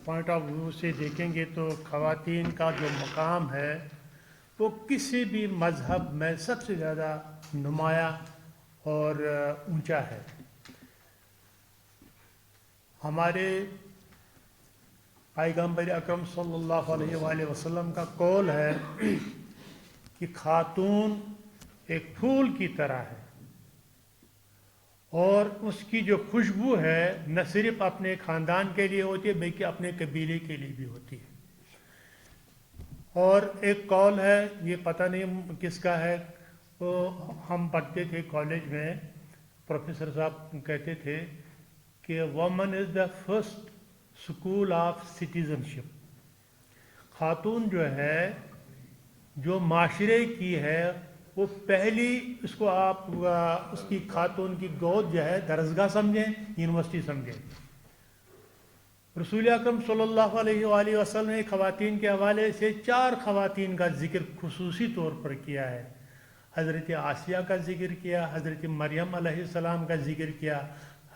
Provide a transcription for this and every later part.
Point of view سے دیکھیں گے تو خواتین کا جو مقام ہے وہ کسی بھی مذہب میں سب سے زیادہ نمایاں اور اونچا ہے۔ ہمارے پیغمبر اکرم صلی اللہ علیہ وآلہ وسلم کا قول ہے کہ خاتون ایک پھول کی طرح ہے اور اس کی جو خوشبو ہے نہ صرف اپنے خاندان کے لیے ہوتی ہے بلکہ اپنے قبیلے کے لیے بھی ہوتی ہے۔ اور ایک قول ہے، یہ پتہ نہیں کس کا ہے، وہ ہم پڑھتے تھے کالج میں، پروفیسر صاحب کہتے تھے کہ woman is the first school of citizenship. خاتون جو ہے جو معاشرے کی ہے وہ پہلی، اس کو آپ اس کی خاتون کی گود جو ہے درسگاہ سمجھیں، یونیورسٹی سمجھیں۔ رسول اکرم صلی اللہ علیہ وآلہ وسلم نے خواتین کے حوالے سے 4 خواتین کا ذکر خصوصی طور پر کیا ہے۔ حضرت آسیہ کا ذکر کیا، حضرت مریم علیہ السلام کا ذکر کیا،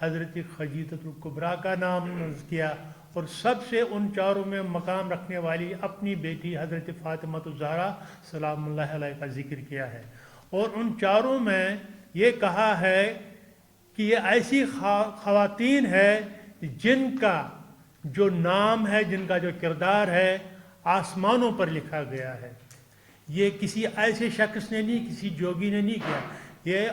حضرت خدیجہ الکبریٰ کا نام کیا، اور سب سے ان 4 میں مقام رکھنے والی اپنی بیٹی حضرت فاطمہ الزہرا سلام اللہ علیہ کا ذکر کیا ہے۔ اور ان 4 میں یہ کہا ہے کہ یہ ایسی خواتین ہے جن کا جو نام ہے، جن کا جو کردار ہے آسمانوں پر لکھا گیا ہے۔ یہ کسی ایسے شخص نے نہیں، کسی جوگی نے نہیں کیا، یہ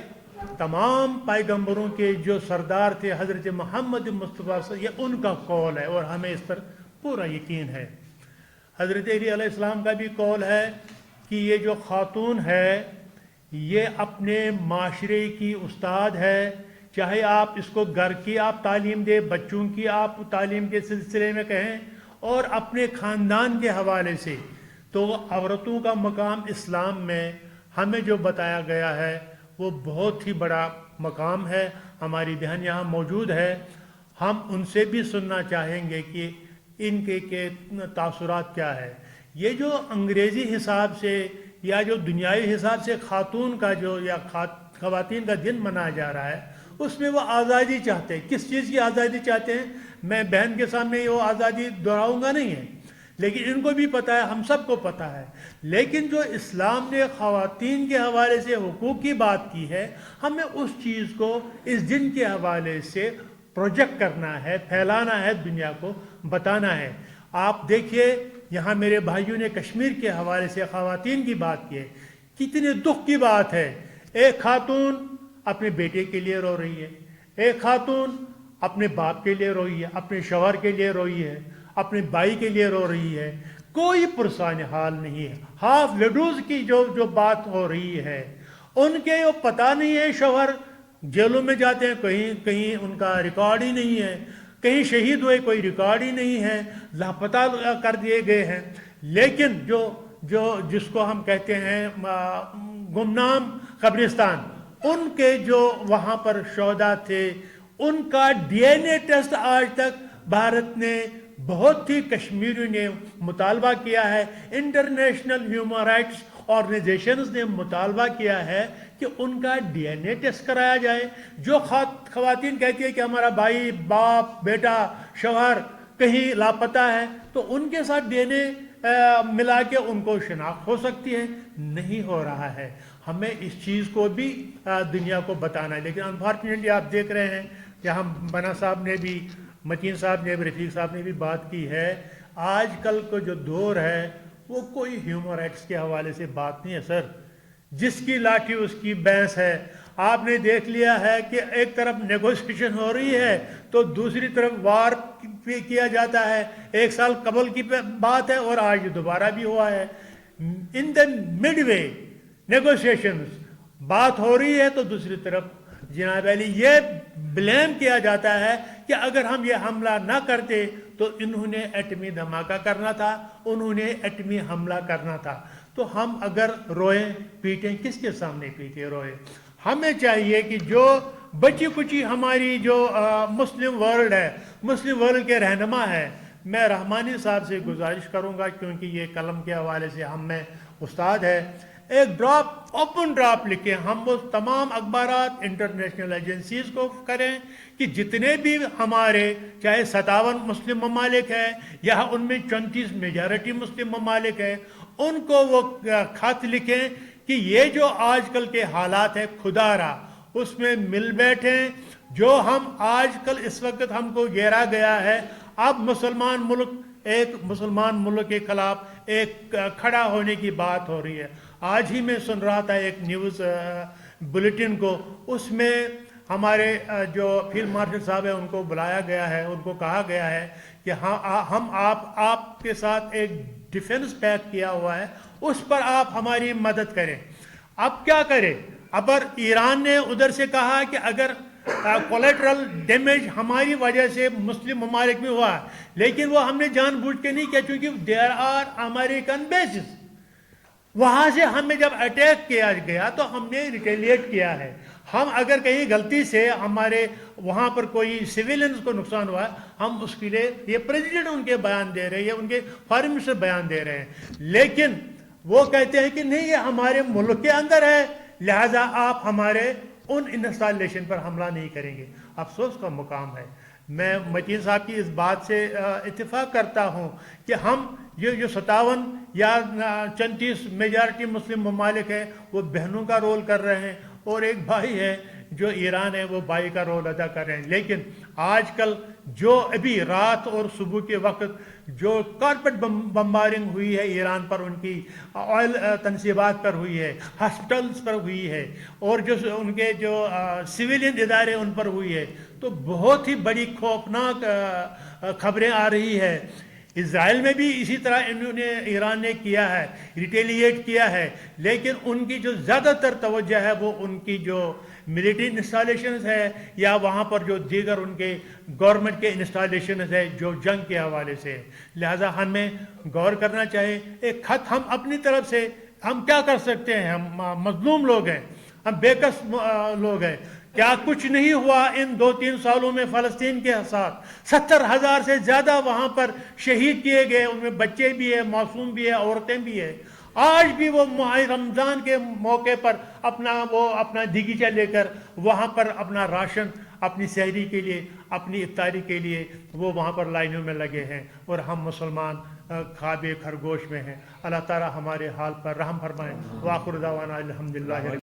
تمام پیغمبروں کے جو سردار تھے حضرت محمد مصطفیٰ صلی اللہ علیہ وسلم، یہ ان کا قول ہے اور ہمیں اس پر پورا یقین ہے۔ حضرت علی علیہ السلام کا بھی قول ہے کہ یہ جو خاتون ہے یہ اپنے معاشرے کی استاد ہے، چاہے آپ اس کو گھر کی آپ تعلیم دیں، بچوں کی آپ تعلیم کے سلسلے میں کہیں، اور اپنے خاندان کے حوالے سے تو عورتوں کا مقام اسلام میں ہمیں جو بتایا گیا ہے وہ بہت ہی بڑا مقام ہے۔ ہماری بہن یہاں موجود ہے، ہم ان سے بھی سننا چاہیں گے کہ ان کے تاثرات کیا ہے۔ یہ جو انگریزی حساب سے یا جو دنیاوی حساب سے خاتون کا جو یا خواتین کا دن منایا جا رہا ہے، اس میں وہ آزادی چاہتے ہیں۔ کس چیز کی آزادی چاہتے ہیں؟ میں بہن کے سامنے وہ آزادی دہراؤں گا نہیں ہے، لیکن ان کو بھی پتہ ہے، ہم سب کو پتہ ہے۔ لیکن جو اسلام نے خواتین کے حوالے سے حقوق کی بات کی ہے، ہمیں اس چیز کو اس دن کے حوالے سے پروجیکٹ کرنا ہے، پھیلانا ہے، دنیا کو بتانا ہے۔ آپ دیکھیے یہاں میرے بھائیوں نے کشمیر کے حوالے سے خواتین کی بات کی ہے، کتنے دکھ کی بات ہے۔ ایک خاتون اپنے بیٹے کے لیے رو رہی ہے، ایک خاتون اپنے باپ کے لیے روئی ہے، اپنے شوہر کے لیے روئی ہے، اپنے بھائی کے لیے رو رہی ہے، کوئی پرسان حال نہیں ہے۔ ہاف ویڈوز کی جو بات ہو رہی ہے، ان کے وہ پتہ نہیں ہے، شوہر جیلوں میں جاتے ہیں، کہیں ان کا ریکارڈ ہی نہیں ہے، کہیں شہید ہوئے کوئی ریکارڈ ہی نہیں ہے، لاپتہ کر دیے گئے ہیں۔ لیکن جس کو ہم کہتے ہیں گمنام قبرستان، ان کے جو وہاں پر شہداء تھے، ان کا ڈی این اے ٹیسٹ آج تک بھارت نے بہت ہی کشمیریوں نے مطالبہ کیا ہے، انٹرنیشنل ہیومن رائٹس آرگنائزیشنز نے مطالبہ کیا ہے کہ ان کا ڈی این اے ٹیسٹ کرایا جائے۔ جو خواتین کہتی ہے کہ ہمارا بھائی، باپ، بیٹا، شوہر کہیں لاپتہ ہے، تو ان کے ساتھ ڈی این اے ملا کے ان کو شناخت ہو سکتی ہے، نہیں ہو رہا ہے۔ ہمیں اس چیز کو بھی دنیا کو بتانا ہے، لیکن انفارچونیٹلی آپ دیکھ رہے ہیں یہاں بنا صاحب نے بھی، متین صاحب نے بھی، رفیق صاحب نے بھی بات کی ہے، آج کل کا جو دور ہے وہ کوئی ہیومن رائٹس کے حوالے سے بات نہیں ہے سر۔ جس کی لاٹھی اس کی بھینس ہے۔ آپ نے دیکھ لیا ہے کہ ایک طرف نیگوسیشن ہو رہی ہے تو دوسری طرف وار کیا جاتا ہے۔ 1 سال قبل کی بات ہے اور آج دوبارہ بھی ہوا ہے۔ ان دا مڈ وے نیگوسیشنز بات ہو رہی ہے تو دوسری طرف جناب علی یہ بلیم کیا جاتا ہے کہ اگر ہم یہ حملہ نہ کرتے تو انہوں نے ایٹمی دھماکہ کرنا تھا، انہوں نے ایٹمی حملہ کرنا تھا۔ تو ہم اگر روئیں پیٹیں، کس کے سامنے پیٹیں روئیں؟ ہمیں چاہیے کہ جو بچی کچی ہماری جو مسلم ورلڈ ہے، مسلم ورلڈ کے رہنما ہے، میں رحمانی صاحب سے گزارش کروں گا، کیونکہ یہ قلم کے حوالے سے ہم میں استاد ہے، ایک ڈراپ اوپن ڈراپ لکھیں. ہم وہ تمام اخبارات انٹرنیشنل ایجنسیز کو کریں کہ جتنے بھی ہمارے چاہے 57 مسلم ممالک ہیں یا ان میں 34 میجارٹی مسلم ممالک ہیں, ان کو وہ خط لکھیں کہ یہ جو آج کل کے حالات ہیں خدا را اس میں مل بیٹھیں. جو ہم آج کل اس وقت ہم کو گھیرا گیا ہے, اب مسلمان ملک ایک مسلمان ملک کے خلاف ایک کھڑا ہونے کی بات ہو رہی ہے. آج ہی میں سن رہا تھا ایک نیوز بلیٹن کو, اس میں ہمارے جو فیلڈ مارشل صاحب ہیں ان کو بلایا گیا ہے, ان کو کہا گیا ہے کہ ہم آپ کے ساتھ ایک ڈیفنس پیک کیا ہوا ہے, اس پر آپ ہماری مدد کریں. اب کیا کریں؟ اگر ایران نے ادھر سے کہا کہ اگر کولیٹرل ڈیمیج ہماری وجہ سے مسلم ممالک میں ہوا, لیکن وہ ہم نے جان بوجھ کے نہیں کیا کیونکہ دیر آر امریکن بیسز. وہاں سے ہمیں جب اٹیک کیا گیا تو ہم نے ریٹیلیٹ کیا ہے. ہم اگر کہیں غلطی سے ہمارے وہاں پر کوئی سویلینز کو نقصان ہوا ہے, ہم اس کے لیے یہ پریزیڈنٹ ان کے بیان دے رہے ہیں, ان کے فارن منسٹر بیان دے رہے ہیں, لیکن وہ کہتے ہیں کہ نہیں یہ ہمارے ملک کے اندر ہے لہذا آپ ہمارے ان انسٹالیشن پر حملہ نہیں کریں گے. افسوس کا مقام ہے. میں متین صاحب کی اس بات سے اتفاق کرتا ہوں کہ ہم یہ جو 57 یا 34 میجارٹی مسلم ممالک ہیں وہ بہنوں کا رول کر رہے ہیں, اور ایک بھائی ہے جو ایران ہے وہ بھائی کا رول ادا کر رہے ہیں. لیکن آج کل جو ابھی رات اور صبح کے وقت جو کارپٹ بمبارنگ ہوئی ہے ایران پر, ان کی آئل تنصیبات پر ہوئی ہے, ہاسپٹلس پر ہوئی ہے, اور جو ان کے جو سویلین ادارے ان پر ہوئی ہے, تو بہت ہی بڑی خوفناک خبریں آ رہی ہے. اسرائیل میں بھی اسی طرح انہوں نے ایران نے کیا ہے, ریٹیلیٹ کیا ہے, لیکن ان کی جو زیادہ تر توجہ ہے وہ ان کی جو ملٹری انسٹالیشنز ہے یا وہاں پر جو دیگر ان کے گورنمنٹ کے انسٹالیشنز ہے جو جنگ کے حوالے سے. لہذا ہمیں غور کرنا چاہیے. ایک خط ہم اپنی طرف سے ہم کیا کر سکتے ہیں؟ ہم مظلوم لوگ ہیں, ہم بے کس لوگ ہیں. کیا کچھ نہیں ہوا ان 2-3 سالوں میں فلسطین کے ساتھ؟ 70,000 سے زیادہ وہاں پر شہید کیے گئے, ان میں بچے بھی ہیں, معصوم بھی ہیں, عورتیں بھی ہیں. آج بھی وہ ماہ رمضان کے موقع پر اپنا دیگیچہ لے کر وہاں پر اپنا راشن اپنی سحری کے لیے, اپنی افطاری کے لیے وہ وہاں پر لائنوں میں لگے ہیں, اور ہم مسلمان خواب خرگوش میں ہیں. اللہ تعالی ہمارے حال پر رحم فرمائے. وآخر دعوانا الحمدللہ.